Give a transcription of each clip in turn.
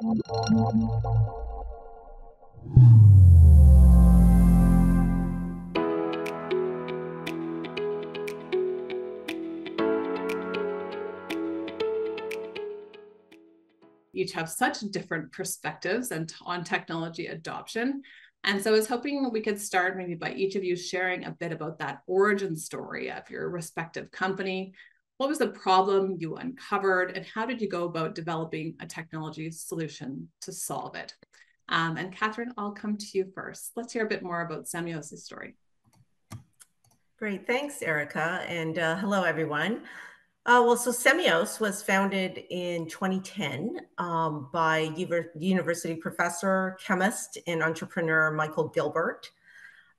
Each have such different perspectives on technology adoption. And so I was hoping we could start maybe by each of you sharing a bit about that origin story of your respective company. What was the problem you uncovered, and how did you go about developing a technology solution to solve it? And Catherine, I'll come to you first. Let's hear a bit more about Semios' story. Great, thanks, Erica, and hello, everyone. So Semios was founded in 2010 by university professor, chemist, and entrepreneur Michael Gilbert.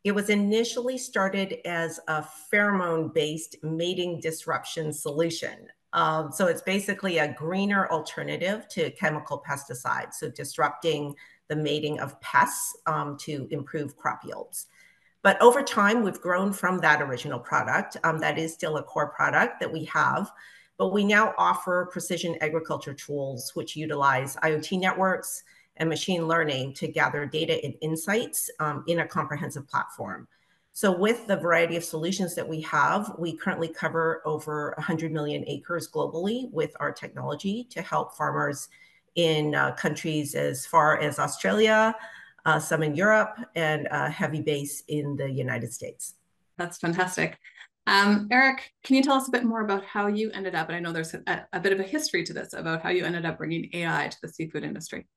It was initially started as a pheromone-based mating disruption solution. So it's basically a greener alternative to chemical pesticides, so disrupting the mating of pests to improve crop yields. But over time, we've grown from that original product. That is still a core product that we have, but we now offer precision agriculture tools which utilize IoT networks and machine learning to gather data and insights in a comprehensive platform. So with the variety of solutions that we have, we currently cover over 100 million acres globally with our technology to help farmers in countries as far as Australia, some in Europe, and a heavy base in the United States. That's fantastic. Eric, can you tell us a bit more about how you ended up, and I know there's a bit of a history to this, about how you ended up bringing AI to the seafood industry?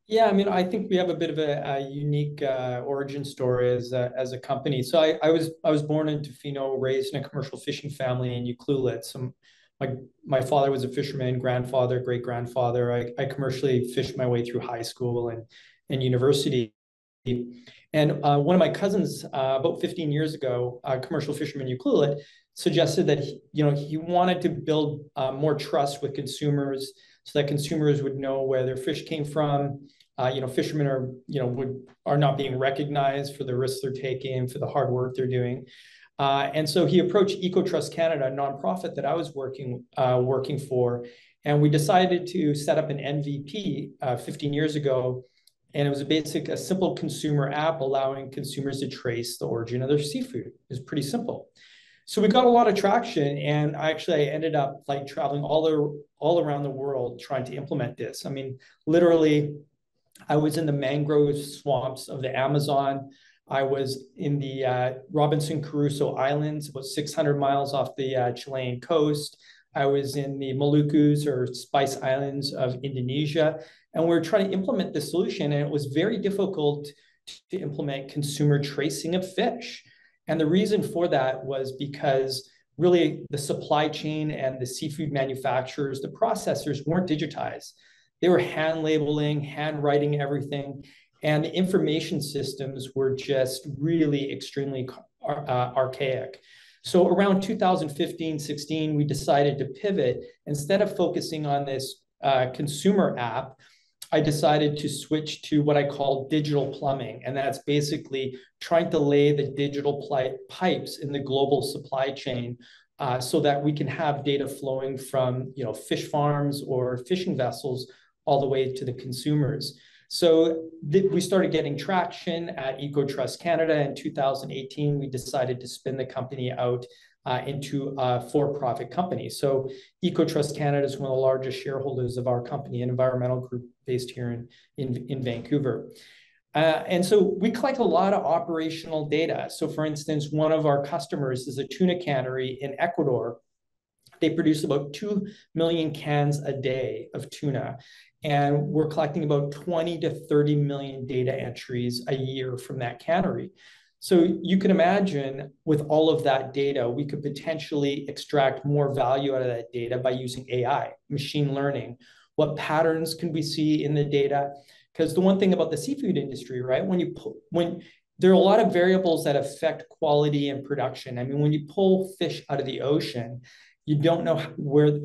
Yeah, I mean, I think we have a bit of a unique origin story as a company. So I was born in Tofino, raised in a commercial fishing family in Ucluelet. So my father was a fisherman, grandfather, great-grandfather. I commercially fished my way through high school and university. And one of my cousins, about 15 years ago, a commercial fisherman in Ucluelet, suggested that he wanted to build more trust with consumers so that consumers would know where their fish came from. Fishermen are not being recognized for the risks they're taking, for the hard work they're doing. And so he approached EcoTrust Canada, a nonprofit that I was working for, and we decided to set up an MVP 15 years ago. And it was a simple consumer app allowing consumers to trace the origin of their seafood. It was pretty simple. So we got a lot of traction, and I ended up traveling all around the world trying to implement this. I mean, literally, I was in the mangrove swamps of the Amazon. I was in the Robinson Crusoe Islands, about 600 miles off the Chilean coast. I was in the Malukus, or Spice Islands, of Indonesia. And we were trying to implement this solution, and it was very difficult to implement consumer tracing of fish. And the reason for that was because really the supply chain and the seafood manufacturers, the processors, weren't digitized. They were hand labeling, hand writing everything, and the information systems were just really extremely archaic. So around 2015-16, we decided to pivot. Instead of focusing on this consumer app, I decided to switch to what I call digital plumbing. And that's basically trying to lay the digital pipes in the global supply chain so that we can have data flowing from fish farms or fishing vessels all the way to the consumers. So we started getting traction at EcoTrust Canada. In 2018, we decided to spin the company out into a for-profit company. So EcoTrust Canada is one of the largest shareholders of our company, an environmental group based here in Vancouver. And so we collect a lot of operational data. So for instance, one of our customers is a tuna cannery in Ecuador. They produce about 2 million cans a day of tuna. And we're collecting about 20 to 30 million data entries a year from that cannery. So you can imagine with all of that data, we could potentially extract more value out of that data by using AI, machine learning. What patterns can we see in the data? Because the one thing about the seafood industry, right, when there are a lot of variables that affect quality and production. I mean, when you pull fish out of the ocean, you don't know where,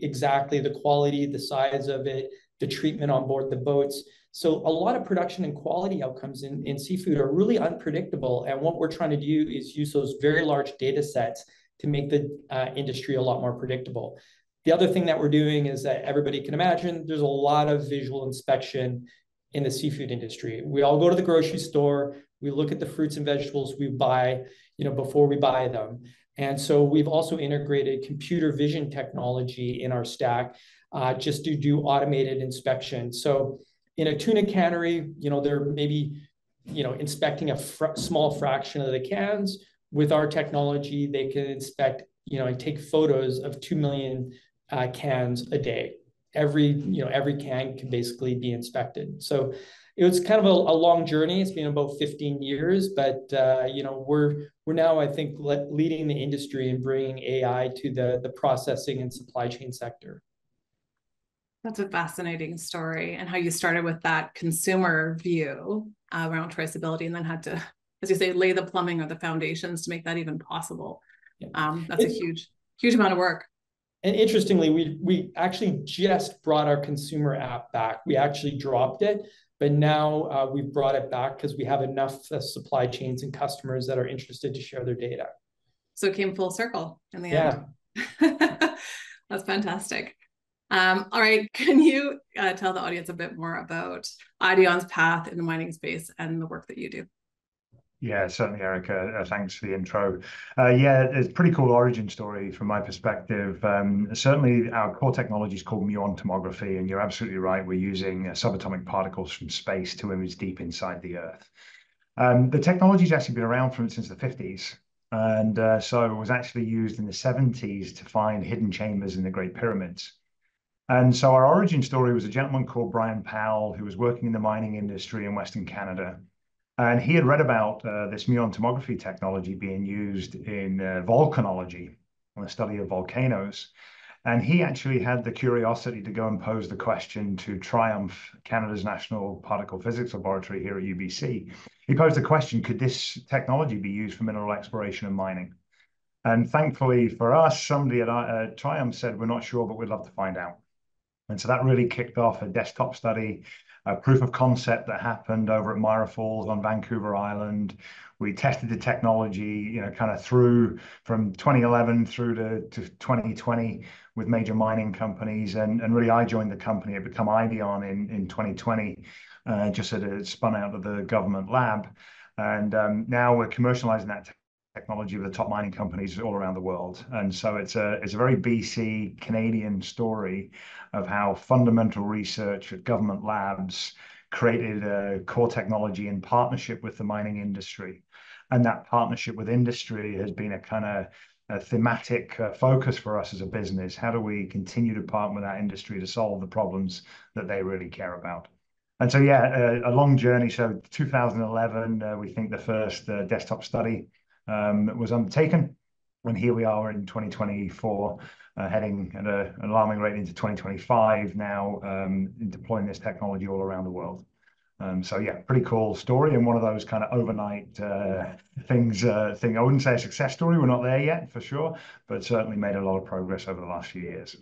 exactly the quality, the size of it, the treatment on board the boats. So a lot of production and quality outcomes in seafood are really unpredictable. And what we're trying to do is use those very large data sets to make the industry a lot more predictable. The other thing that we're doing is that everybody can imagine there's a lot of visual inspection in the seafood industry. We all go to the grocery store, we look at the fruits and vegetables we buy, before we buy them. And so we've also integrated computer vision technology in our stack just to do automated inspection. So in a tuna cannery, they're maybe, inspecting a small fraction of the cans. With our technology, they can inspect, and take photos of 2 million cans a day. Every can can basically be inspected. So it was kind of a long journey. It's been about 15 years, but we're now, I think, leading the industry and bringing AI to the processing and supply chain sector. That's a fascinating story, and how you started with that consumer view around traceability, and then had to, as you say, lay the plumbing or the foundations to make that even possible. Yeah. That's a huge amount of work. And interestingly, we actually just brought our consumer app back. We actually dropped it, but now we've brought it back because we have enough supply chains and customers that are interested to share their data. So it came full circle in the end. That's fantastic. All right, can you tell the audience a bit more about Ideon's path in the mining space and the work that you do? Yeah, certainly, Erica. Thanks for the intro. It's a pretty cool origin story from my perspective. Certainly, our core technology is called muon tomography, and you're absolutely right. We're using subatomic particles from space to image deep inside the Earth. The technology's actually been around since the 50s, and so it was actually used in the 70s to find hidden chambers in the Great Pyramids. And so our origin story was a gentleman called Brian Powell, who was working in the mining industry in Western Canada. And he had read about this muon tomography technology being used in volcanology, the study of volcanoes. And he actually had the curiosity to go and pose the question to Triumph, Canada's National Particle Physics Laboratory here at UBC. He posed the question, could this technology be used for mineral exploration and mining? And thankfully for us, somebody at Triumph said, we're not sure, but we'd love to find out. And so that really kicked off a desktop study, a proof of concept that happened over at Myra Falls on Vancouver Island. We tested the technology, kind of through from 2011 through to 2020 with major mining companies. And really, I joined the company. It became Ideon in 2020, just as it spun out of the government lab. And now we're commercializing that technology with the top mining companies all around the world. And so it's a very BC Canadian story of how fundamental research at government labs created a core technology in partnership with the mining industry. And that partnership with industry has been a kind of a thematic focus for us as a business. How do we continue to partner with that industry to solve the problems that they really care about? And so, a long journey. So 2011, we think the first desktop study was undertaken. And here we are in 2024, heading at an alarming rate into 2025 now, deploying this technology all around the world. Pretty cool story, and one of those kind of overnight things. I wouldn't say a success story. We're not there yet for sure, but certainly made a lot of progress over the last few years.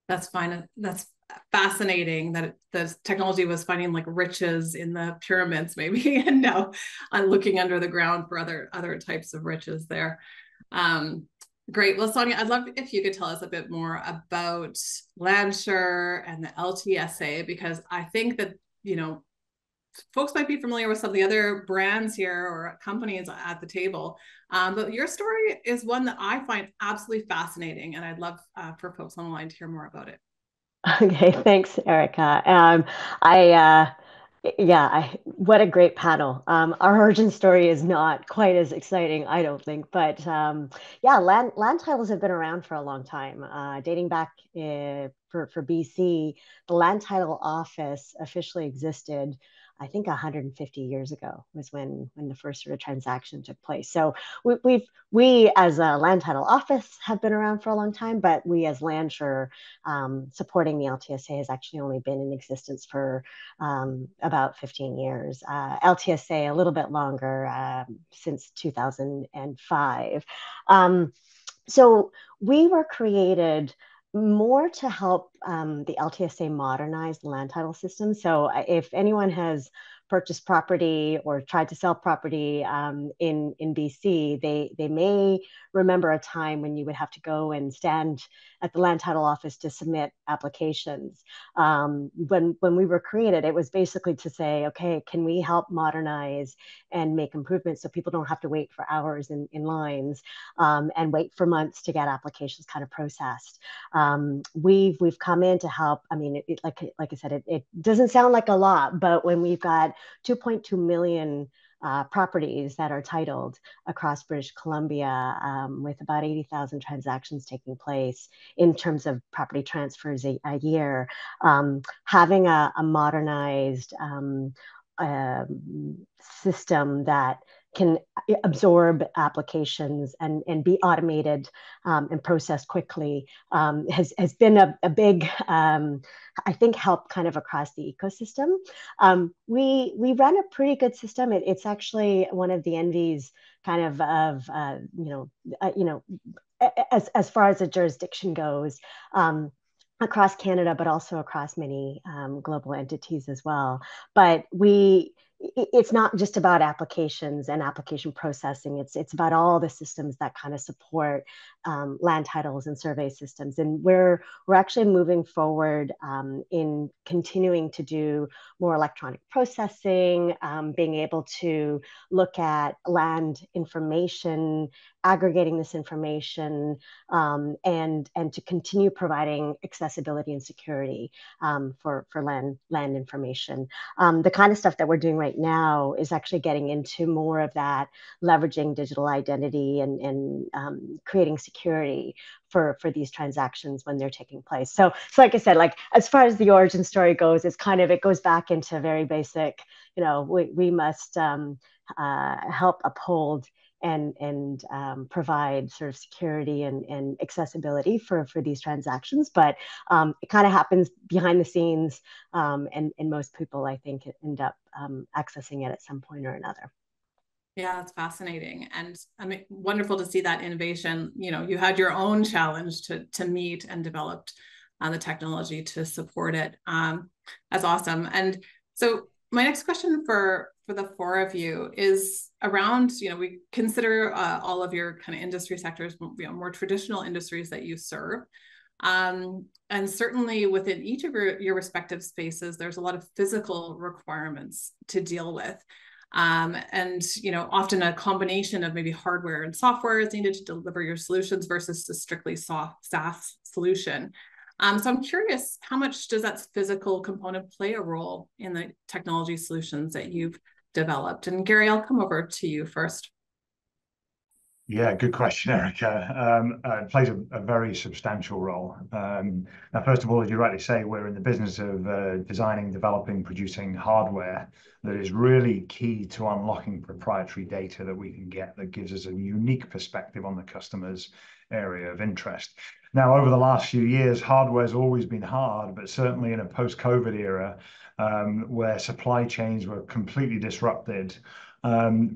That's fine. That's fascinating that the technology was finding like riches in the pyramids maybe, and now I'm looking under the ground for other types of riches there. Great. Well, Sonia, I'd love if you could tell us a bit more about Landshare and the LTSA, because I think that, folks might be familiar with some of the other brands here or companies at the table. But your story is one that I find absolutely fascinating, and I'd love for folks on the line to hear more about it. Okay, thanks, Erica. What a great panel. Our origin story is not quite as exciting, I don't think, but land titles have been around for a long time, dating back for BC. The land title office officially existed, I think 150 years ago was when the first sort of transaction took place. So we as a land title office have been around for a long time, but we as Landshare supporting the LTSA has actually only been in existence for about 15 years. LTSA a little bit longer, since 2005. So we were created more to help the LTSA modernized land title system. So if anyone has purchased property or tried to sell property in BC, they may remember a time when you would have to go and stand at the land title office to submit applications. When we were created, it was basically to say, okay, can we help modernize and make improvements so people don't have to wait for hours in lines and wait for months to get applications kind of processed. We've come in to help. I mean, like I said, it doesn't sound like a lot, but when we've got 2.2 million properties that are titled across British Columbia, with about 80,000 transactions taking place in terms of property transfers a year, having a modernized system that can absorb applications and be automated and processed quickly has been a big, I think, help kind of across the ecosystem. We run a pretty good system. It's actually one of the envies kind of as far as the jurisdiction goes. Across Canada, but also across many global entities as well. But it's not just about applications and application processing. It's about all the systems that kind of support land titles and survey systems. And we're actually moving forward in continuing to do more electronic processing, being able to look at land information, aggregating this information, and to continue providing accessibility and security for land information. The kind of stuff that we're doing right now is actually getting into more of that, leveraging digital identity and creating security for these transactions when they're taking place. So like I said, like as far as the origin story goes, it goes back into very basic. We must help uphold and provide sort of security and accessibility for these transactions. But it kind of happens behind the scenes, and most people, I think, end up accessing it at some point or another. Yeah, it's fascinating. And I mean, wonderful to see that innovation. You had your own challenge to meet and developed the technology to support it. That's awesome. And so my next question for the four of you is around, we consider all of your kind of industry sectors, more traditional industries that you serve. And certainly within each of your respective spaces, there's a lot of physical requirements to deal with. And often a combination of maybe hardware and software is needed to deliver your solutions versus a strictly SaaS solution. So I'm curious, how much does that physical component play a role in the technology solutions that you've developed? And Gary, I'll come over to you first. Yeah, good question, Erica. It plays a very substantial role. Now, first of all, as you rightly say, we're in the business of designing, developing, producing hardware that is really key to unlocking proprietary data that we can get that gives us a unique perspective on the customer's area of interest. Now, over the last few years, hardware's always been hard, but certainly in a post-COVID era, where supply chains were completely disrupted,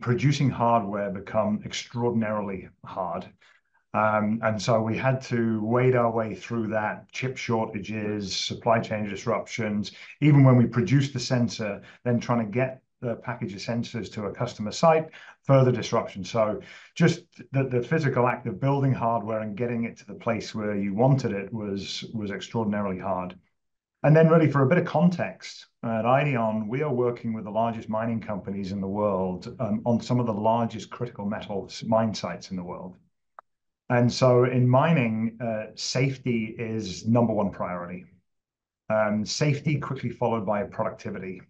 producing hardware become extraordinarily hard. And so we had to wade our way through that, chip shortages, supply chain disruptions. Even when we produced the sensor, then trying to get the package of sensors to a customer site, further disruption. So just the physical act of building hardware and getting it to the place where you wanted it was extraordinarily hard. And then really for a bit of context, at Ideon, we are working with the largest mining companies in the world on some of the largest critical metals mine sites in the world. And so in mining, safety is number one priority. Safety quickly followed by productivity.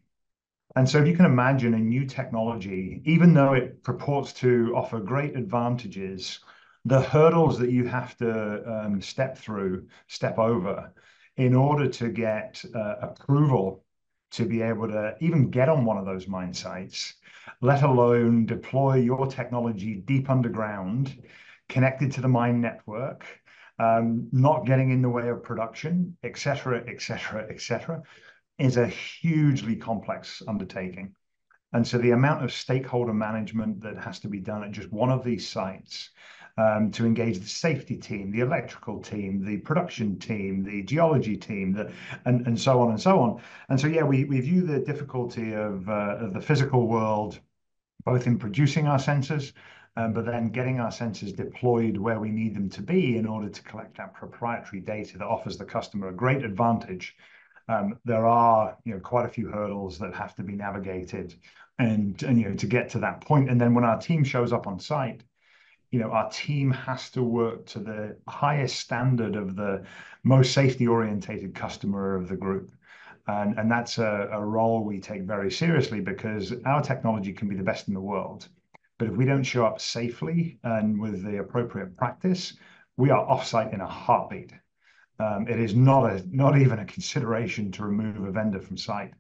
And so if you can imagine a new technology, even though it purports to offer great advantages, the hurdles that you have to step over in order to get approval to be able to even get on one of those mine sites, let alone deploy your technology deep underground, connected to the mine network, not getting in the way of production, et cetera, et cetera, et cetera, is a hugely complex undertaking. And so the amount of stakeholder management that has to be done at just one of these sites to engage the safety team, the electrical team, the production team, the geology team, and so on and so on. And so, yeah, we view the difficulty of the physical world, both in producing our sensors, but then getting our sensors deployed where we need them to be in order to collect that proprietary data that offers the customer a great advantage. There are, quite a few hurdles that have to be navigated, and to get to that point. And then when our team shows up on site, our team has to work to the highest standard of the most safety orientated customer of the group. And that's a role we take very seriously, because our technology can be the best in the world, but if we don't show up safely and with the appropriate practice, we are offsite in a heartbeat. It is not even a consideration to remove a vendor from site.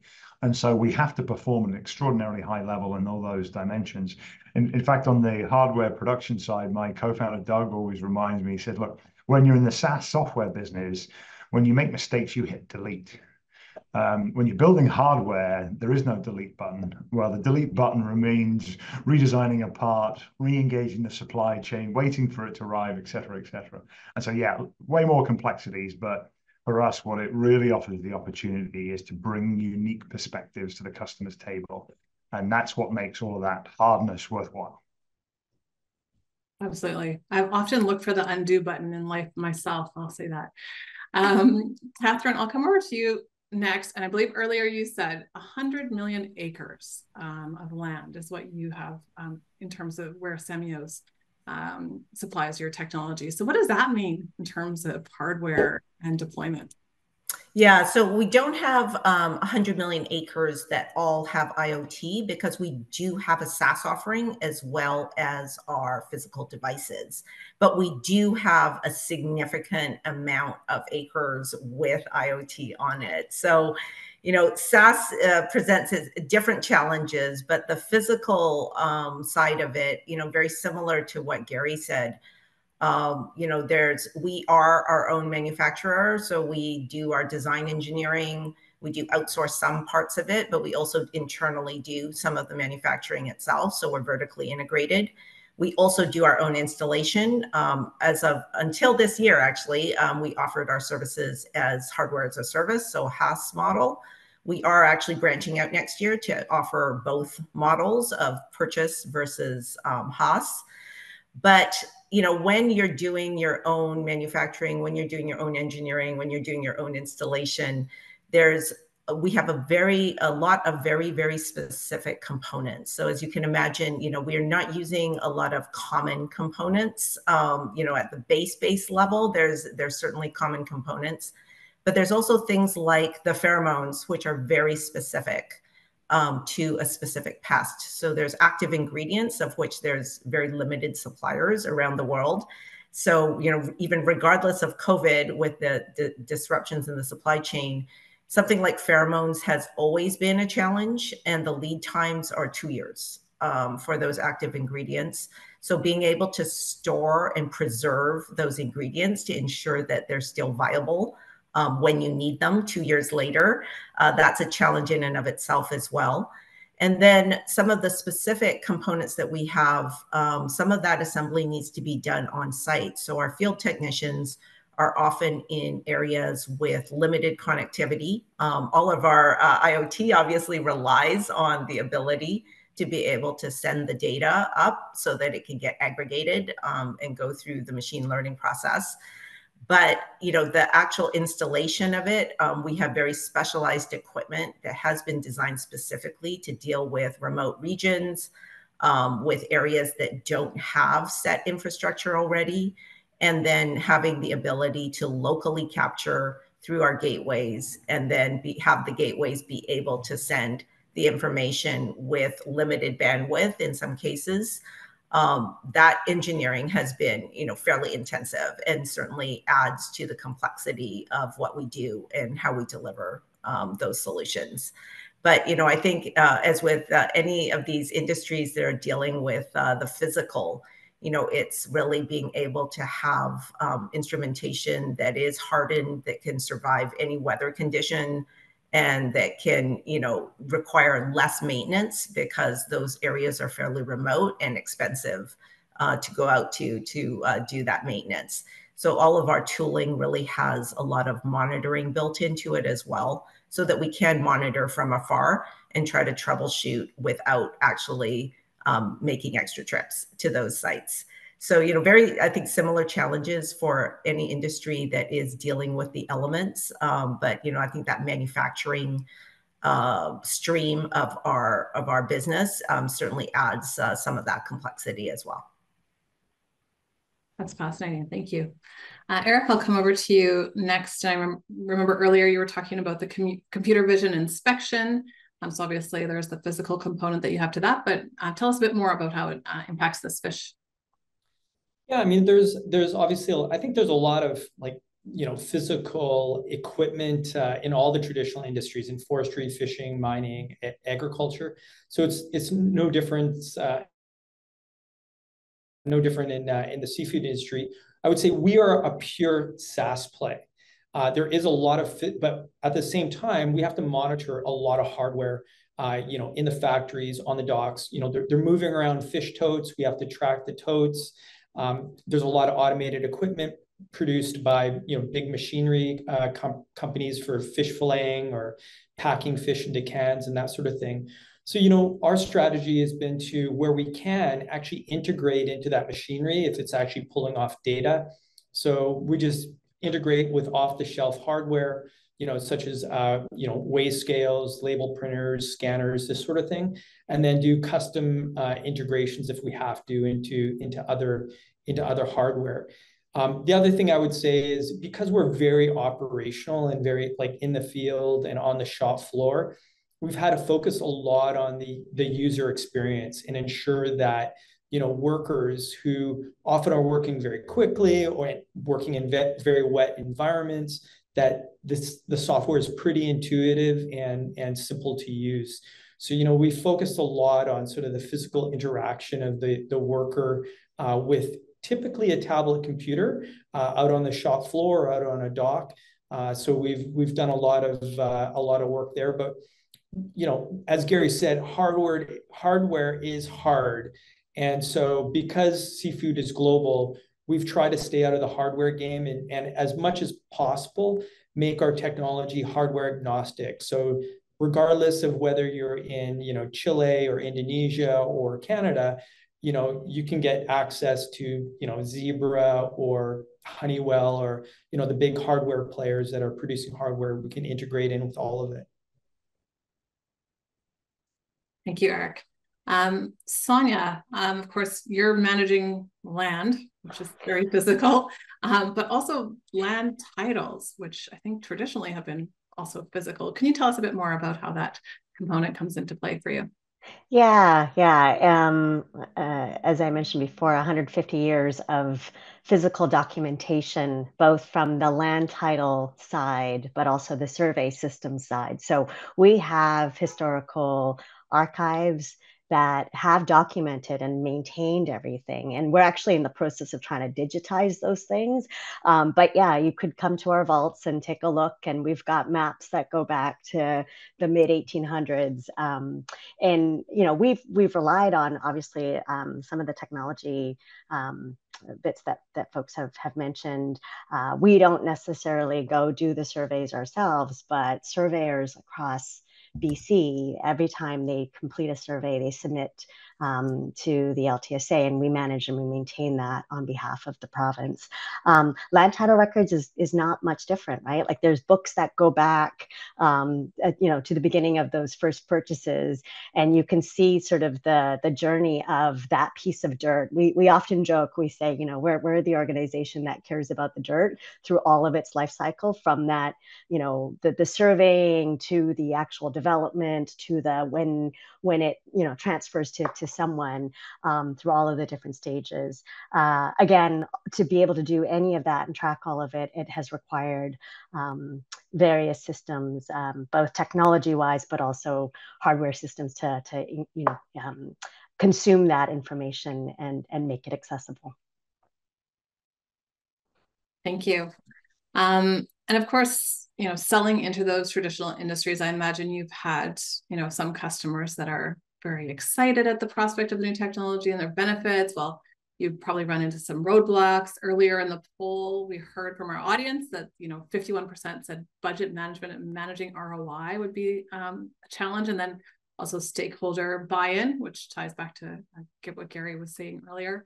And so we have to perform at an extraordinarily high level in all those dimensions. In fact, on the hardware production side, my co-founder Doug always reminds me, he said, look, when you're in the SaaS software business, when you make mistakes, you hit delete. When you're building hardware, there is no delete button. Well, the delete button remains redesigning a part, re-engaging the supply chain, waiting for it to arrive, et cetera, et cetera. And so, yeah, way more complexities. But for us, what it really offers the opportunity is to bring unique perspectives to the customer's table. And that's what makes all of that hardness worthwhile. Absolutely. I've often looked for the undo button in life myself. I'll say that. Catherine, I'll come over to you next. And I believe earlier you said 100 million acres of land is what you have in terms of where Semios supplies your technology. So what does that mean in terms of hardware and deployment? Yeah, so we don't have 100 million acres that all have IoT, because we do have a SaaS offering as well as our physical devices. But we do have a significant amount of acres with IoT on it. So, SaaS presents different challenges, but the physical side of it, very similar to what Gary said. We are our own manufacturer, so we do our design engineering. We do outsource some parts of it, but we also internally do some of the manufacturing itself. So we're vertically integrated. We also do our own installation. Until this year, actually, we offered our services as hardware as a service, so a HaaS model. We are actually branching out next year to offer both models of purchase versus HaaS. But when you're doing your own manufacturing, when you're doing your own engineering, when you're doing your own installation, we have a lot of very, very specific components. So as you can imagine, we're not using a lot of common components. At the base level, there's certainly common components, but there's also things like the pheromones, which are very specific to a specific pest. So there's active ingredients, of which there's very limited suppliers around the world. So, even regardless of COVID, with the disruptions in the supply chain, something like pheromones has always been a challenge, and the lead times are 2 years for those active ingredients. So being able to store and preserve those ingredients to ensure that they're still viable when you need them 2 years later, that's a challenge in and of itself as well. And then some of the specific components that we have, some of that assembly needs to be done on site. So our field technicians are often in areas with limited connectivity. All of our IoT obviously relies on the ability to be able to send the data up so that it can get aggregated and go through the machine learning process. But, the actual installation of it, we have very specialized equipment that has been designed specifically to deal with remote regions, with areas that don't have set infrastructure already, and then having the ability to locally capture through our gateways, and then have the gateways be able to send the information with limited bandwidth in some cases. That engineering has been, fairly intensive, and certainly adds to the complexity of what we do and how we deliver those solutions. But, I think as with any of these industries that are dealing with the physical, it's really being able to have instrumentation that is hardened, that can survive any weather condition, and that can, require less maintenance, because those areas are fairly remote and expensive to go out to do that maintenance. So all of our tooling really has a lot of monitoring built into it as well, so that we can monitor from afar and try to troubleshoot without actually making extra trips to those sites. So, very, I think, similar challenges for any industry that is dealing with the elements. But, I think that manufacturing stream of our business certainly adds some of that complexity as well. That's fascinating. Thank you. Eric, I'll come over to you next. I remember earlier you were talking about the computer vision inspection. So obviously there's the physical component that you have to that, but tell us a bit more about how it impacts ThisFish. Yeah, I mean, there's obviously, I think there's a lot of physical equipment in all the traditional industries, in forestry, fishing, mining, agriculture. So it's no different in the seafood industry. I would say we are a pure SaaS play. There is a lot of fit, but at the same time, we have to monitor a lot of hardware, in the factories, on the docks. They're moving around fish totes. We have to track the totes. There's a lot of automated equipment produced by big machinery companies for fish filleting or packing fish into cans and that sort of thing. So our strategy has been to, where we can, actually integrate into that machinery if it's actually pulling off data. So we just integrate with off-the-shelf hardware, such as weigh scales, label printers, scanners, this sort of thing, and then do custom integrations if we have to into other hardware. The other thing I would say is, because we're very operational and very in the field and on the shop floor, we've had to focus a lot on the user experience and ensure that workers who often are working very quickly or working in very wet environments, that the software is pretty intuitive and simple to use. So we focused a lot on sort of the physical interaction of the worker with typically a tablet computer out on the shop floor or out on a dock. So we've done a lot of work there. But as Gary said, hardware is hard. And so because seafood is global, we've tried to stay out of the hardware game and as much as possible, make our technology hardware agnostic. So regardless of whether you're in, Chile or Indonesia or Canada, you can get access to, Zebra or Honeywell or, the big hardware players that are producing hardware. We can integrate in with all of it. Thank you, Eric. Sonia, of course, you're managing land, which is very physical, but also land titles, which I think traditionally have been also physical. Can you tell us a bit more about how that component comes into play for you? Yeah. As I mentioned before, 150 years of physical documentation, both from the land title side, but also the survey system side. So we have historical archives that have documented and maintained everything. And we're actually in the process of trying to digitize those things. But yeah, you could come to our vaults and take a look, and we've got maps that go back to the mid 1800s. And we've relied on, obviously, some of the technology bits that folks have mentioned. We don't necessarily go do the surveys ourselves, but surveyors across BC, every time they complete a survey, they submit to the LTSA, and we manage and we maintain that on behalf of the province. Land title records is not much different, right? Like, there's books that go back, to the beginning of those first purchases, and you can see sort of the journey of that piece of dirt. We often joke, we say, we're the organization that cares about the dirt through all of its life cycle, from that, the surveying to the actual development to the when it transfers to someone, through all of the different stages. Again, to be able to do any of that and track all of it, it has required various systems, both technology wise, but also hardware systems to consume that information and make it accessible. Thank you. And of course, selling into those traditional industries, I imagine you've had, some customers that are very excited at the prospect of the new technology and their benefits, while You'd probably run into some roadblocks. Earlier in the poll, we heard from our audience that 51% said budget management and managing ROI would be a challenge, and then also stakeholder buy-in, which ties back to what Gary was saying earlier.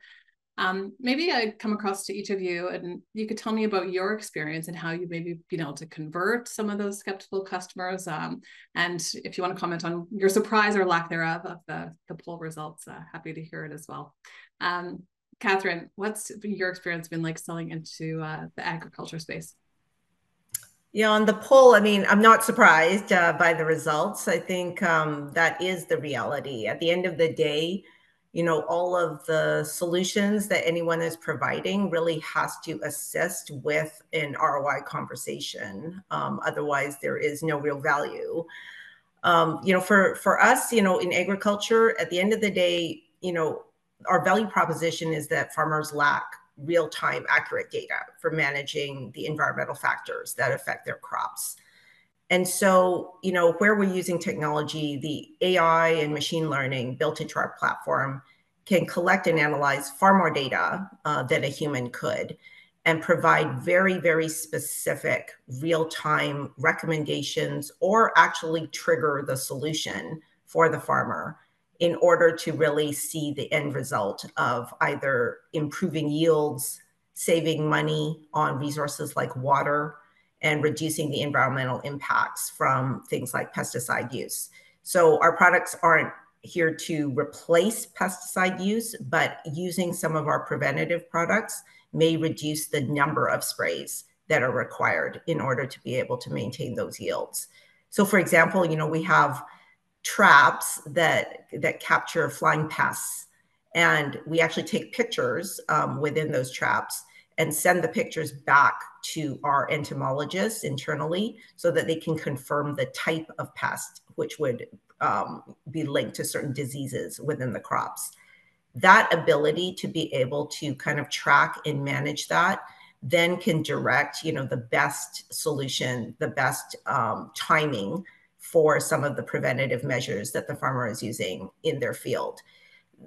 Maybe I'd come across to each of you and you could tell me about your experience and how you maybe been able to convert some of those skeptical customers. And if you want to comment on your surprise or lack thereof of the poll results, happy to hear it as well. Catherine, what's your experience been like selling into the agriculture space? Yeah, on the poll, I mean, I'm not surprised by the results. I think that is the reality. At the end of the day, all of the solutions that anyone is providing really has to assist with an ROI conversation. Otherwise, there is no real value. For us, in agriculture, at the end of the day, our value proposition is that farmers lack real-time accurate data for managing the environmental factors that affect their crops. And so, where we're using technology, the AI and machine learning built into our platform can collect and analyze far more data than a human could, and provide very, very specific real-time recommendations, or actually trigger the solution for the farmer in order to really see the end result of either improving yields, saving money on resources like water, and reducing the environmental impacts from things like pesticide use. So our products aren't here to replace pesticide use, but using some of our preventative products may reduce the number of sprays that are required in order to be able to maintain those yields. So for example, we have traps that capture flying pests, and we actually take pictures within those traps and send the pictures back to our entomologists internally so that they can confirm the type of pest which would be linked to certain diseases within the crops. That ability to be able to kind of track and manage that then can direct, the best solution, the best timing for some of the preventative measures that the farmer is using in their field.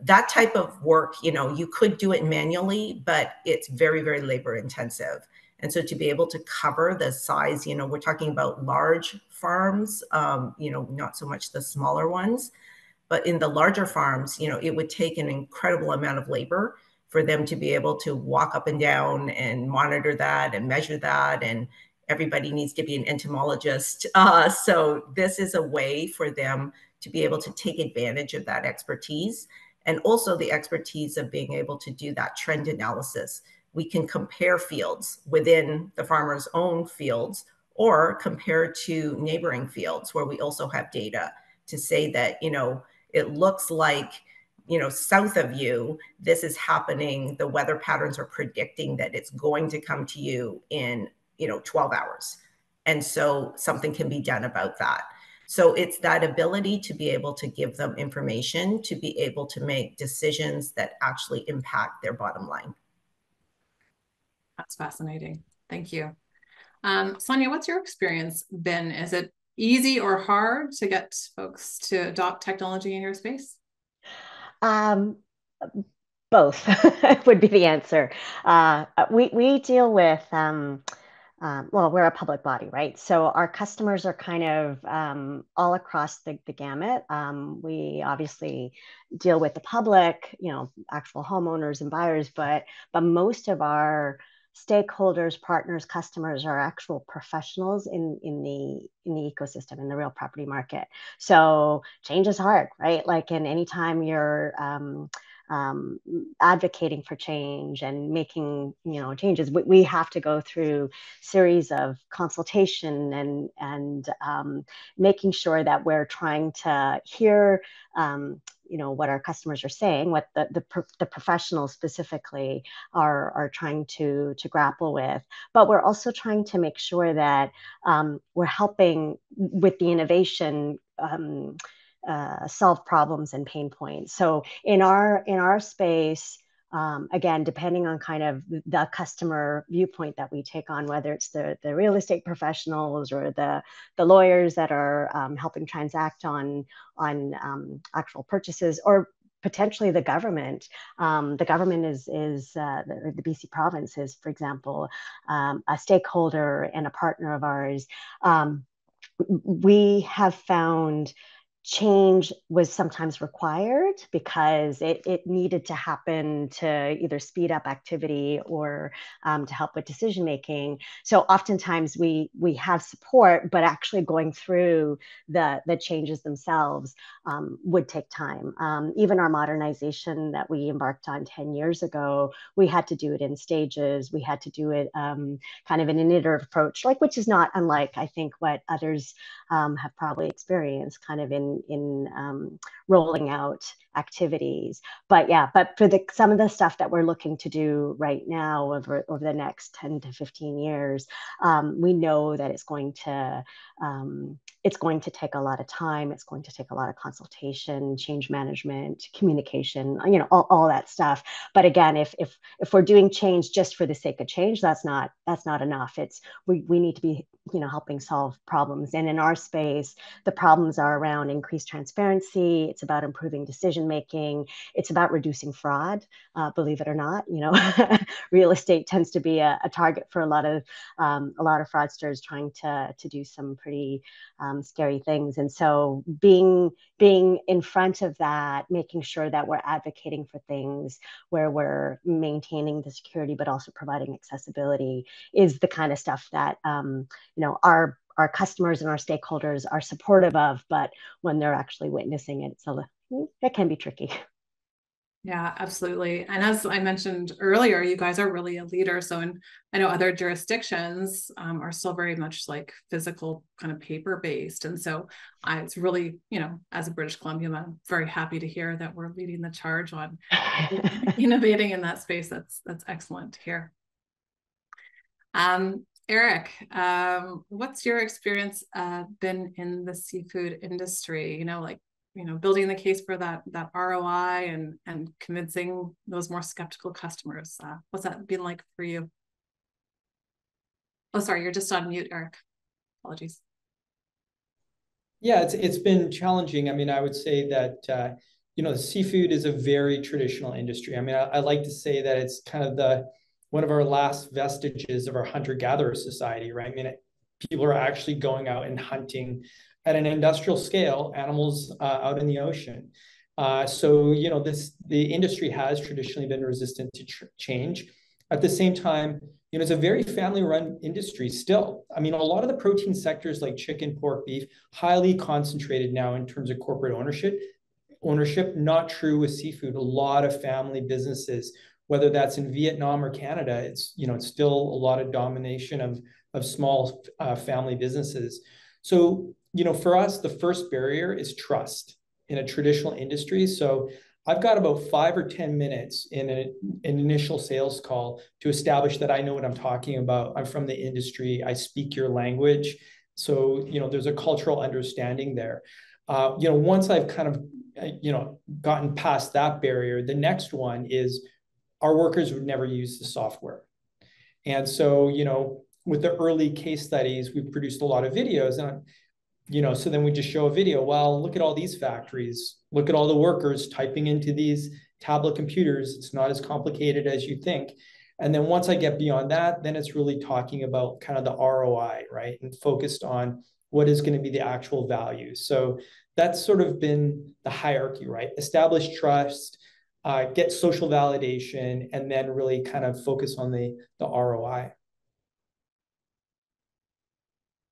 That type of work, you could do it manually, but it's very, very labor intensive. And so to be able to cover the size, we're talking about large farms, not so much the smaller ones, but in the larger farms, it would take an incredible amount of labor for them to be able to walk up and down and monitor that and measure that. And everybody needs to be an entomologist. So this is a way for them to be able to take advantage of that expertise, and also the expertise of being able to do that trend analysis. We can compare fields within the farmer's own fields, or compare to neighboring fields where we also have data to say that, it looks like, south of you, this is happening. The weather patterns are predicting that it's going to come to you in, 12 hours. And so something can be done about that. So it's that ability to be able to give them information, to be able to make decisions that actually impact their bottom line. That's fascinating. Thank you. Sonia, what's your experience been? Is it easy or hard to get folks to adopt technology in your space? Both would be the answer. We deal with, well, we're a public body, right? So our customers are kind of all across the gamut. We obviously deal with the public, actual homeowners and buyers, but most of our stakeholders, partners, customers are actual professionals in the ecosystem, in the real property market. So change is hard, right? Like, and anytime you're advocating for change and making changes, we have to go through series of consultation and making sure that we're trying to hear what our customers are saying, what the professionals specifically are trying to grapple with. But we're also trying to make sure that we're helping with the innovation, solve problems and pain points. So in our space, again, depending on kind of the customer viewpoint that we take on, whether it's the real estate professionals or the lawyers that are helping transact on actual purchases, or potentially the government. The government is the BC province is, for example, a stakeholder and a partner of ours. We have found change was sometimes required because it needed to happen to either speed up activity or to help with decision making. So oftentimes we have support, but actually going through the changes themselves would take time. Even our modernization that we embarked on 10 years ago, we had to do it in stages. We had to do it kind of in an iterative approach, like, which is not unlike, I think, what others have probably experienced kind of in rolling out activities. But for some of the stuff that we're looking to do right now over the next 10 to 15 years, we know that it's going to take a lot of time. It's going to take a lot of consultation, change management, communication, all that stuff. But again, if we're doing change just for the sake of change, that's not enough. We need to be helping solve problems. And in our space, the problems are around increased transparency. It's about improving decision making. It's about reducing fraud. Believe it or not, real estate tends to be a target for a lot of fraudsters trying to do some pretty scary things. And so being in front of that, making sure that we're advocating for things where we're maintaining the security but also providing accessibility is the kind of stuff that our customers and our stakeholders are supportive of, but when they're actually witnessing it, it can be tricky. Yeah, absolutely. And as I mentioned earlier, you guys are really a leader. So I know other jurisdictions are still very much like physical kind of paper based. And so it's really, as a British Columbian, I'm very happy to hear that we're leading the charge on innovating in that space. That's excellent to hear. Eric, what's your experience been in the seafood industry? Building the case for that ROI and convincing those more skeptical customers. What's that been like for you? Oh, sorry, you're just on mute, Eric. Apologies. Yeah, it's been challenging. I mean, I would say that seafood is a very traditional industry. I mean, I like to say that it's kind of one of our last vestiges of our hunter-gatherer society, right? I mean, people are actually going out and hunting at an industrial scale, animals out in the ocean. So the industry has traditionally been resistant to change. At the same time, it's a very family-run industry still. I mean, a lot of the protein sectors like chicken, pork, beef, highly concentrated now in terms of corporate ownership. Not true with seafood. A lot of family businesses, whether that's in Vietnam or Canada, it's still a lot of domination of small family businesses. So for us, the first barrier is trust in a traditional industry. So I've got about 5 or 10 minutes in an initial sales call to establish that I know what I'm talking about. I'm from the industry. I speak your language. So, there's a cultural understanding there. Once I've kind of, gotten past that barrier, the next one is our workers would never use the software. And so, with the early case studies, we've produced a lot of videos and so then we just show a video. Well, look at all these factories. Look at all the workers typing into these tablet computers. It's not as complicated as you think. And then once I get beyond that, then it's really talking about kind of the ROI, right? And focused on what is going to be the actual value. So that's sort of been the hierarchy, right? Establish trust, get social validation, and then really kind of focus on the ROI.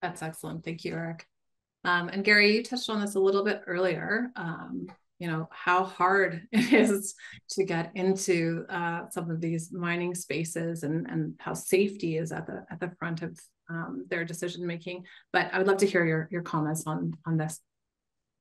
That's excellent. Thank you, Eric. And Gary, you touched on this a little bit earlier, how hard it is to get into some of these mining spaces and how safety is at the front of their decision making. But I would love to hear your comments on this.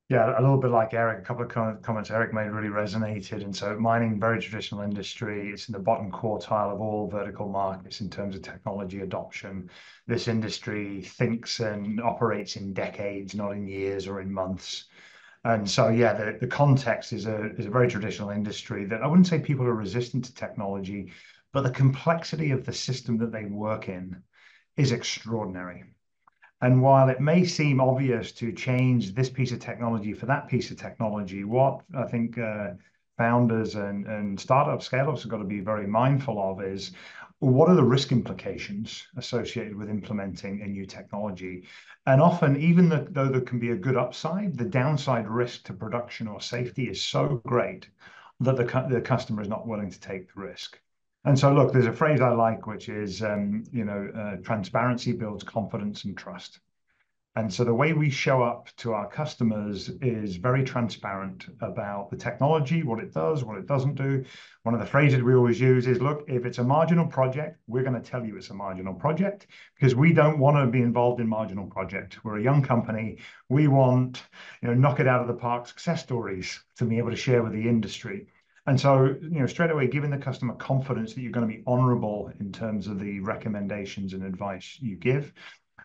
Yeah, a little bit like Eric, a couple of comments Eric made really resonated. And so mining, very traditional industry. It's in the bottom quartile of all vertical markets in terms of technology adoption. This industry thinks and operates in decades, not in years or in months. And so, yeah, the context is a very traditional industry that I wouldn't say people are resistant to technology, but the complexity of the system that they work in is extraordinary. And while it may seem obvious to change this piece of technology for that piece of technology, what I think founders and startup scale-ups have got to be very mindful of is, what are the risk implications associated with implementing a new technology? And often, even though there can be a good upside, the downside risk to production or safety is so great that the customer is not willing to take the risk. And so, look, there's a phrase I like, which is, transparency builds confidence and trust. And so the way we show up to our customers is very transparent about the technology, what it does, what it doesn't do. One of the phrases we always use is, look, if it's a marginal project, we're going to tell you it's a marginal project, because we don't want to be involved in marginal project. We're a young company. We want, knock it out of the park success stories to be able to share with the industry. And so, straight away, giving the customer confidence that you're going to be honorable in terms of the recommendations and advice you give.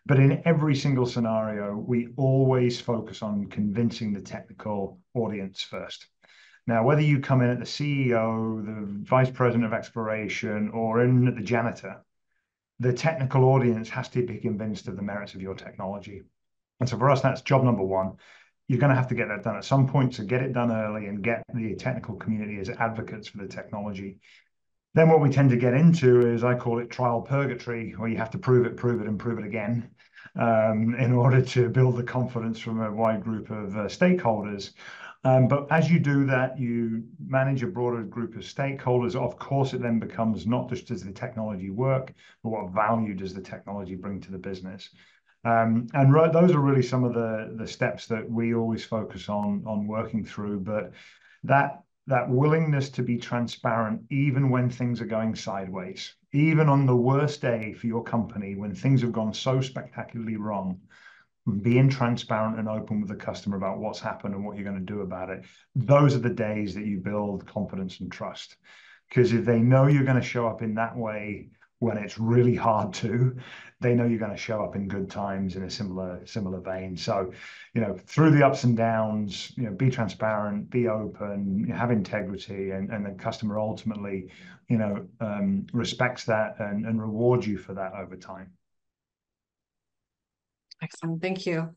But in every single scenario, we always focus on convincing the technical audience first. Now, whether you come in at the CEO, the vice president of exploration, or in at the janitor, the technical audience has to be convinced of the merits of your technology. And so for us, that's job number one. You're going to have to get that done at some point, so get it done early and get the technical community as advocates for the technology. Then what we tend to get into is, I call it trial purgatory, where you have to prove it, and prove it again in order to build the confidence from a wide group of stakeholders. But as you do that, you manage a broader group of stakeholders. Of course, it then becomes not just does the technology work, but what value does the technology bring to the business? And those are really some of the steps that we always focus on working through. But that willingness to be transparent, even when things are going sideways, even on the worst day for your company, when things have gone so spectacularly wrong, being transparent and open with the customer about what's happened and what you're going to do about it. Those are the days that you build confidence and trust. Because if they know you're going to show up in that way when it's really hard to, they know you're going to show up in good times in a similar vein. So, through the ups and downs, be transparent, be open, have integrity, and the customer ultimately, respects that and rewards you for that over time. Excellent, thank you.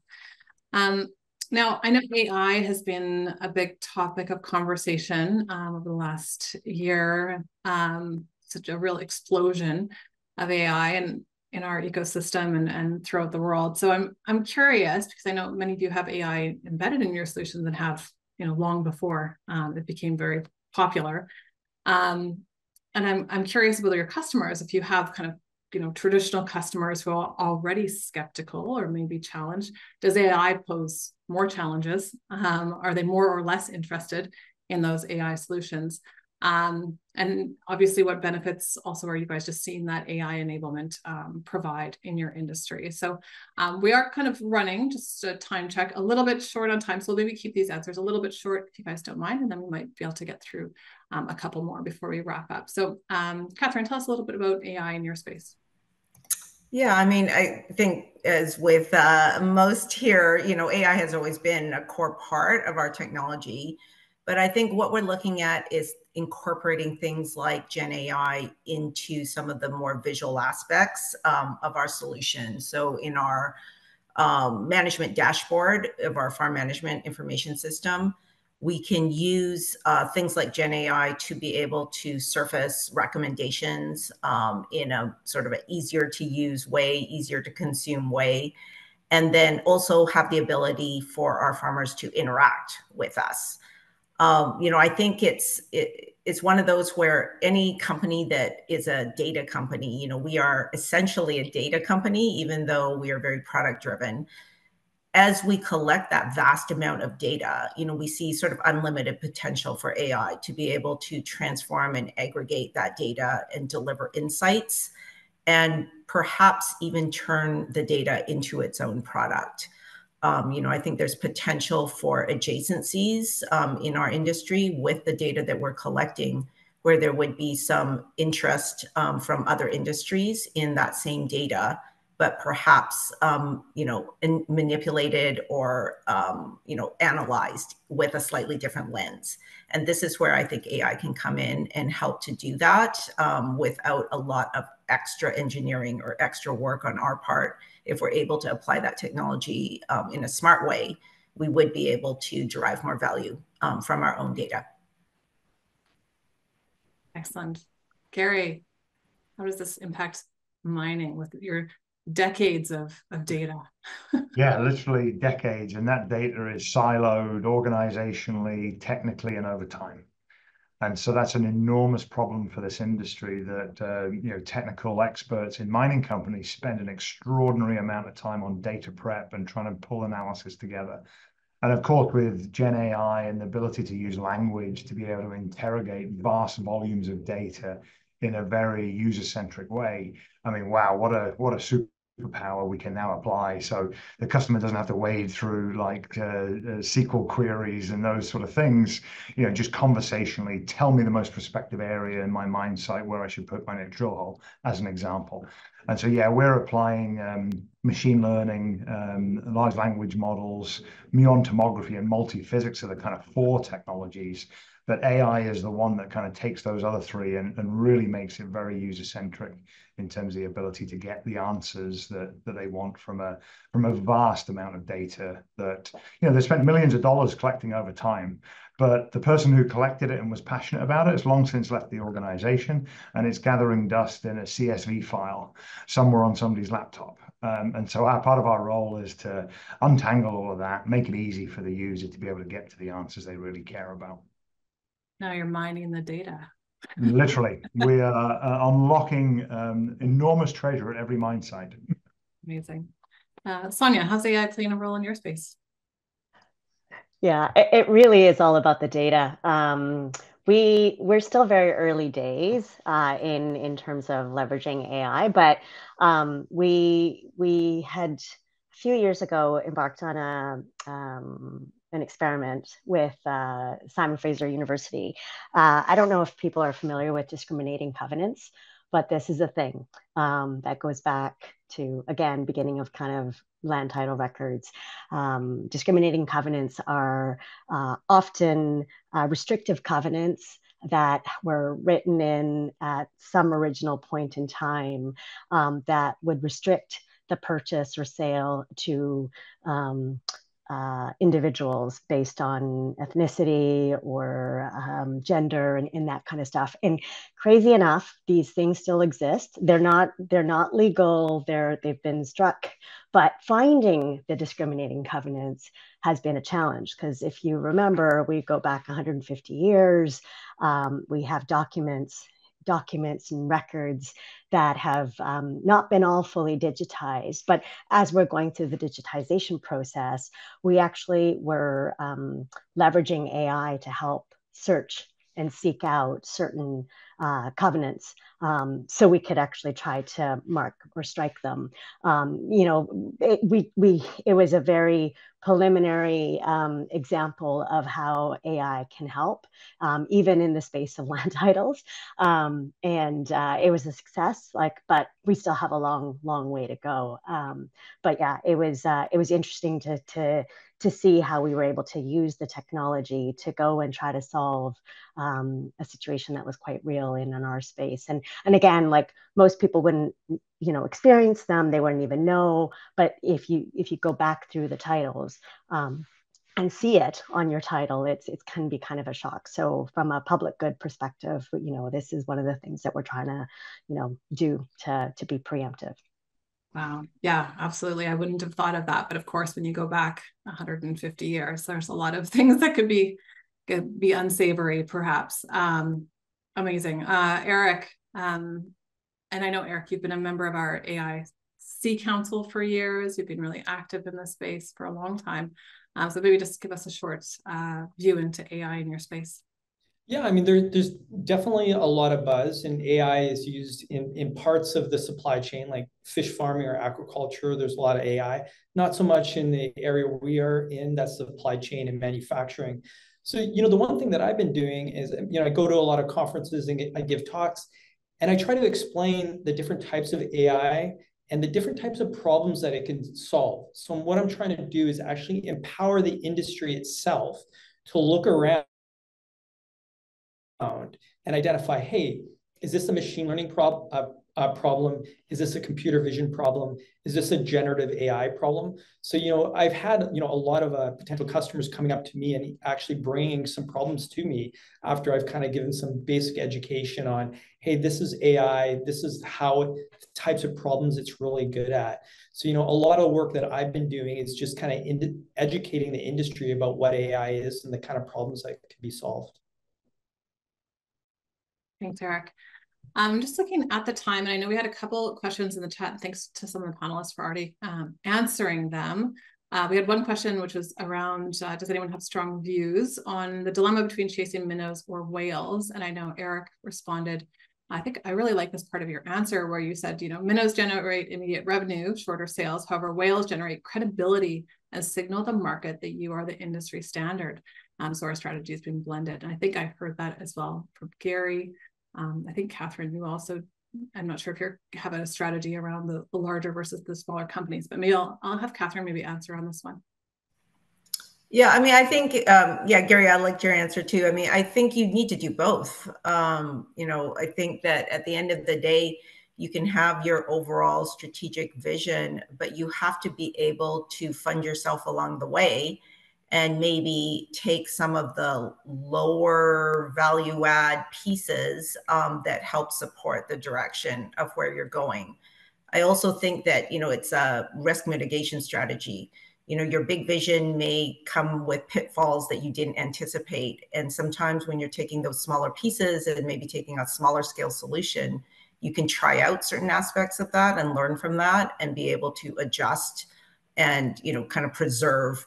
Now, I know AI has been a big topic of conversation over the last year. Such a real explosion of AI in our ecosystem and throughout the world. So I'm curious, because I know many of you have AI embedded in your solutions and have long before it became very popular. And I'm curious about your customers, if you have kind of traditional customers who are already skeptical or maybe challenged. Does AI pose more challenges? Are they more or less interested in those AI solutions? And obviously, what benefits also are you guys just seeing that AI enablement provide in your industry? So we are kind of running just a time check, a little bit short on time. So maybe keep these answers a little bit short if you guys don't mind, and then we might be able to get through a couple more before we wrap up. So Catherine, tell us a little bit about AI in your space. Yeah, I mean, I think as with most here, AI has always been a core part of our technology. But I think what we're looking at is incorporating things like Gen AI into some of the more visual aspects of our solution. So in our management dashboard of our farm management information system, we can use things like Gen AI to be able to surface recommendations in a sort of an easier to use way, easier to consume way, and then also have the ability for our farmers to interact with us. I think it's one of those where any company that is a data company, we are essentially a data company, even though we are very product driven. As we collect that vast amount of data, we see sort of unlimited potential for AI to be able to transform and aggregate that data and deliver insights, and perhaps even turn the data into its own product. I think there's potential for adjacencies in our industry with the data that we're collecting, where there would be some interest from other industries in that same data, but perhaps manipulated or analyzed with a slightly different lens. And this is where I think AI can come in and help to do that without a lot of extra engineering or extra work on our part. If we're able to apply that technology in a smart way, we would be able to derive more value from our own data. Excellent. Gary, how does this impact mining with your decades of data? Yeah, literally decades. And that data is siloed organizationally, technically, and over time. And so that's an enormous problem for this industry that technical experts in mining companies spend an extraordinary amount of time on data prep and trying to pull analysis together. And of course, with Gen AI and the ability to use language to be able to interrogate vast volumes of data in a very user-centric way, I mean, wow, what a superpower we can now apply. So the customer doesn't have to wade through like SQL queries and those sort of things. Just conversationally tell me the most prospective area in my mine site where I should put my next drill hole, as an example. And so, yeah, we're applying machine learning, large language models, muon tomography, and multi-physics are the kind of 4 technologies. But AI is the one that kind of takes those other 3 and really makes it very user-centric in terms of the ability to get the answers that they want from a vast amount of data that, they spent millions of dollars collecting over time. But the person who collected it and was passionate about it has long since left the organization, and it's gathering dust in a CSV file somewhere on somebody's laptop. And so part of our role is to untangle all of that, make it easy for the user to be able to get to the answers they really care about. Now you're mining the data. Literally, we are unlocking enormous treasure at every mine site. Amazing. Sonia, how's AI playing a role in your space? Yeah, it really is all about the data. We're still very early days in terms of leveraging AI, but we had a few years ago embarked on an experiment with Simon Fraser University. I don't know if people are familiar with discriminating covenants, but this is a thing that goes back to, again, beginning of kind of land title records. Discriminating covenants are often restrictive covenants that were written in at some original point in time that would restrict the purchase or sale to individuals based on ethnicity or gender and that kind of stuff. And crazy enough, these things still exist. They're not legal. They've been struck, but finding the discriminating covenants has been a challenge, because if you remember, we go back 150 years. We have documents and records that have not been all fully digitized. But as we're going through the digitization process, we actually were leveraging AI to help search and seek out certain covenants so we could actually try to mark or strike them. It was a very preliminary example of how AI can help, even in the space of land titles. And it was a success, but we still have a long way to go. But yeah, it was interesting to see how we were able to use the technology to go and try to solve a situation that was quite real in our space. And again, like most people wouldn't, experience them, they wouldn't even know. But if you go back through the titles and see it on your title, it can be kind of a shock. So from a public good perspective, this is one of the things that we're trying to, do to be preemptive. Wow. Yeah, absolutely. I wouldn't have thought of that. But of course, when you go back 150 years, there's a lot of things that could be unsavory, perhaps. Amazing. Eric, and I know, Eric, you've been a member of our AIC Council for years. You've been really active in this space for a long time. So maybe just give us a short view into AI in your space. Yeah, I mean, there's definitely a lot of buzz, and AI is used in parts of the supply chain, like fish farming or aquaculture. There's a lot of AI, not so much in the area we are in, that's supply chain and manufacturing. So, the one thing that I've been doing is, I go to a lot of conferences and I give talks, and I try to explain the different types of AI and the different types of problems that it can solve. So what I'm trying to do is actually empower the industry itself to look around and identify, hey, is this a machine learning problem? Is this a computer vision problem? Is this a generative AI problem? So, I've had, a lot of potential customers coming up to me and actually bringing some problems to me after I've kind of given some basic education on, hey, this is AI, this is how types of problems it's really good at. So, a lot of work that I've been doing is just kind of educating the industry about what AI is and the kind of problems that can be solved. Thanks, Eric. Just looking at the time, and I know we had a couple of questions in the chat. Thanks to some of the panelists for already answering them. We had one question which was around, does anyone have strong views on the dilemma between chasing minnows or whales? And I know Eric responded, I think I really like this part of your answer where you said, minnows generate immediate revenue, shorter sales. However, whales generate credibility and signal the market that you are the industry standard. So our strategy has been blended. And I think I heard that as well from Gary. I think Catherine, you also, I'm not sure if you have a strategy around the larger versus the smaller companies, but maybe I'll have Catherine maybe answer on this one. Yeah, I mean, I think, Gary, I liked your answer too. I mean, I think you need to do both. I think that at the end of the day, you can have your overall strategic vision, but you have to be able to fund yourself along the way and maybe take some of the lower value add pieces that help support the direction of where you're going. I also think that, it's a risk mitigation strategy. Your big vision may come with pitfalls that you didn't anticipate. And sometimes when you're taking those smaller pieces and maybe taking a smaller scale solution, you can try out certain aspects of that and learn from that and be able to adjust and, kind of preserve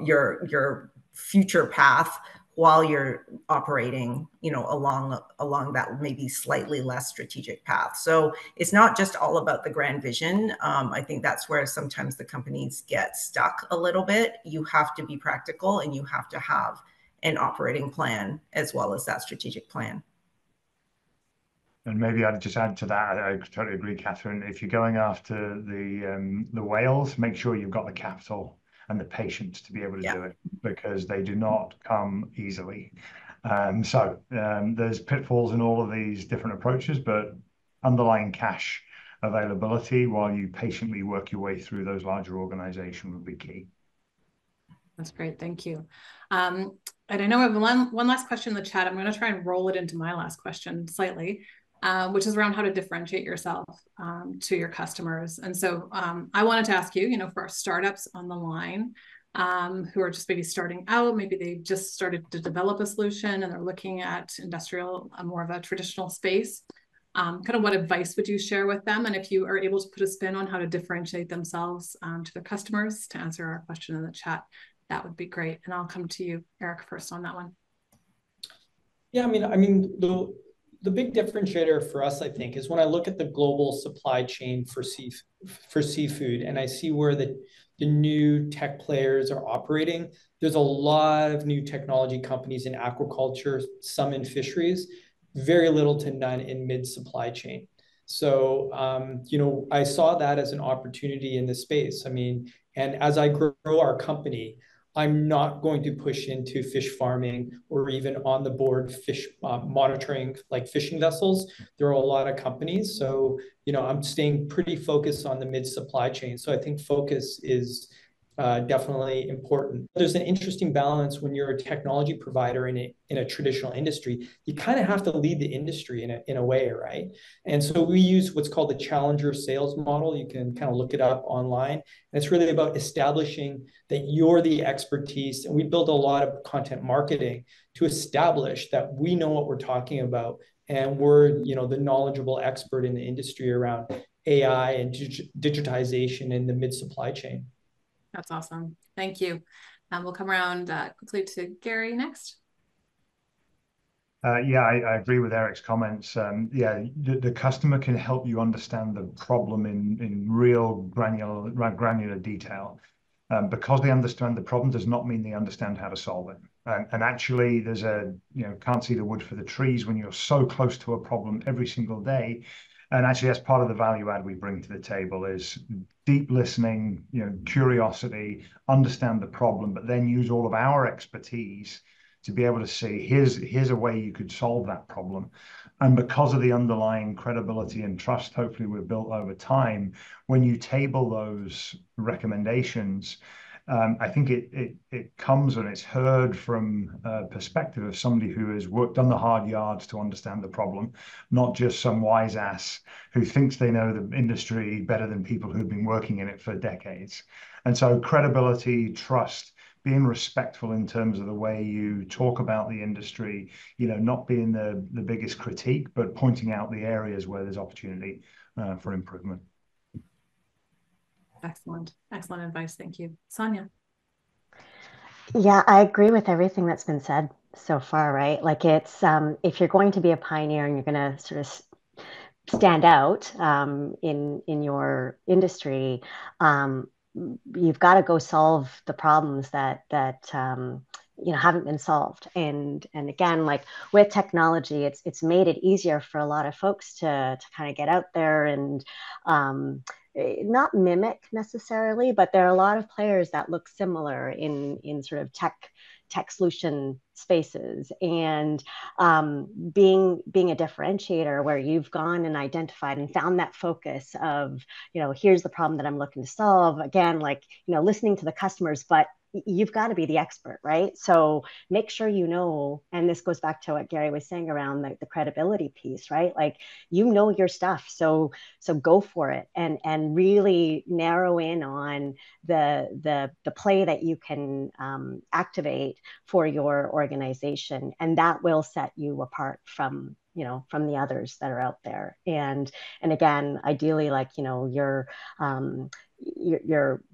your future path while you're operating, along that maybe slightly less strategic path. So it's not just all about the grand vision. I think that's where sometimes the companies get stuck a little bit. You have to be practical and you have to have an operating plan as well as that strategic plan. And maybe I'd just add to that. I totally agree, Catherine. If you're going after the whales, make sure you've got the capital and the patience to be able to do it, because they do not come easily. So there's pitfalls in all of these different approaches, but underlying cash availability while you patiently work your way through those larger organizations would be key. That's great. Thank you. And I know we have one last question in the chat. I'm going to try and roll it into my last question slightly, which is around how to differentiate yourself to your customers. And so I wanted to ask you, for our startups on the line who are just maybe starting out, maybe they just started to develop a solution and they're looking at industrial, more of a traditional space. Kind of what advice would you share with them? And if you are able to put a spin on how to differentiate themselves to their customers to answer our question in the chat, that would be great. And I'll come to you, Eric, first on that one. Yeah, I mean, the big differentiator for us, I think, is when I look at the global supply chain for seafood, and I see where the new tech players are operating. There's a lot of new technology companies in aquaculture, some in fisheries, very little to none in mid-supply chain. So, I saw that as an opportunity in this space. And as I grow our company, I'm not going to push into fish farming or even on the board fish monitoring like fishing vessels. There are a lot of companies. So, I'm staying pretty focused on the mid-supply chain. So I think focus is definitely important. There's an interesting balance when you're a technology provider in a traditional industry. You kind of have to lead the industry in a way, right? And so we use what's called the challenger sales model. You can kind of look it up online. And it's really about establishing that you're the expertise. And we build a lot of content marketing to establish that we know what we're talking about. And we're, the knowledgeable expert in the industry around AI and digitization in the mid-supply chain. That's awesome. Thank you. We'll come around quickly to Gary next. Yeah, I agree with Eric's comments. The customer can help you understand the problem in real granular detail. Because they understand the problem does not mean they understand how to solve it. And actually, there's can't see the wood for the trees when you're so close to a problem every single day. And actually, that's part of the value add we bring to the table is deep listening, curiosity, understand the problem, but then use all of our expertise to be able to see here's a way you could solve that problem. And because of the underlying credibility and trust, hopefully we've built over time, when you table those recommendations, I think it comes and it's heard from a perspective of somebody who has done the hard yards to understand the problem, not just some wise ass who thinks they know the industry better than people who've been working in it for decades. And so credibility, trust, being respectful in terms of the way you talk about the industry, not being the biggest critique, but pointing out the areas where there's opportunity for improvement. Excellent. Excellent advice. Thank you. Sonia. Yeah, I agree with everything that's been said so far, right? Like it's, if you're going to be a pioneer and you're going to sort of stand out in your industry, you've got to go solve the problems that haven't been solved. And again, like with technology, it's made it easier for a lot of folks to kind of get out there and not mimic necessarily, but there are a lot of players that look similar in sort of tech solution spaces, and being a differentiator where you've gone and identified and found that focus of, here's the problem that I'm looking to solve. Again, like, listening to the customers, but you've got to be the expert, right? So make sure and this goes back to what Gary was saying around the credibility piece, right? Like, your stuff. So go for it and really narrow in on the play that you can activate for your organization. And that will set you apart from the others that are out there. And again, ideally, like, you're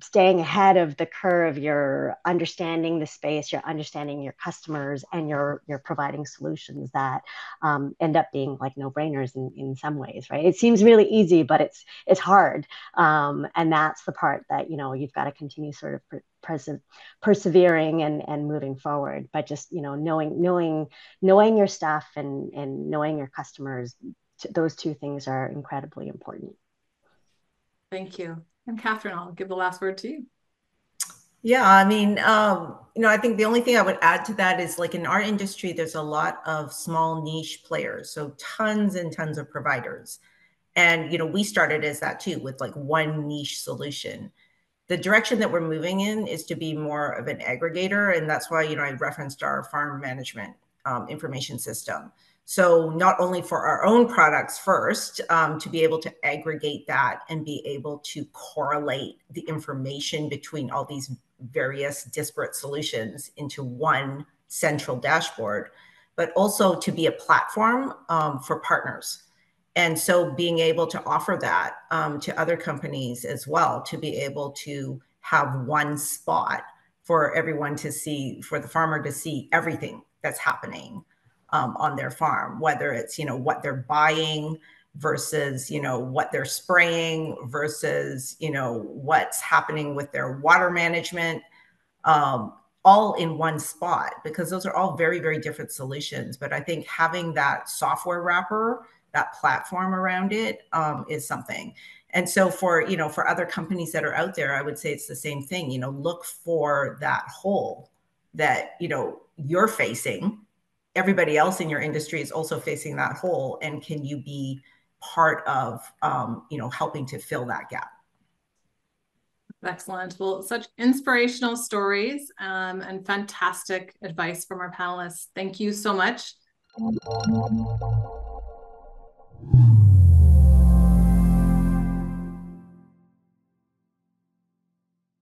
staying ahead of the curve, you're understanding the space, you're understanding your customers, and you're providing solutions that end up being like no-brainers in some ways, right? It seems really easy, but it's hard. And that's the part that, you've got to continue sort of persevering and moving forward. But just, knowing your stuff and knowing your customers, those two things are incredibly important. Thank you. And Catherine, I'll give the last word to you. Yeah, I mean, I think the only thing I would add to that is, like, in our industry, there's a lot of small niche players, so tons and tons of providers. And, we started as that too, with like one niche solution. The direction that we're moving in is to be more of an aggregator. And that's why, I referenced our farm management information system. So not only for our own products first, to be able to aggregate that and be able to correlate the information between all these various disparate solutions into one central dashboard, but also to be a platform for partners. And so being able to offer that to other companies as well, to be able to have one spot for everyone to see, for the farmer to see everything that's happening on their farm, whether it's, what they're buying versus, what they're spraying versus, what's happening with their water management, all in one spot, because those are all very, very different solutions. But I think having that software wrapper, that platform around it is something. And so for other companies that are out there, I would say it's the same thing. Look for that hole that, you're facing. Everybody else in your industry is also facing that hole. And can you be part of, helping to fill that gap? Excellent. Well, such inspirational stories and fantastic advice from our panelists. Thank you so much.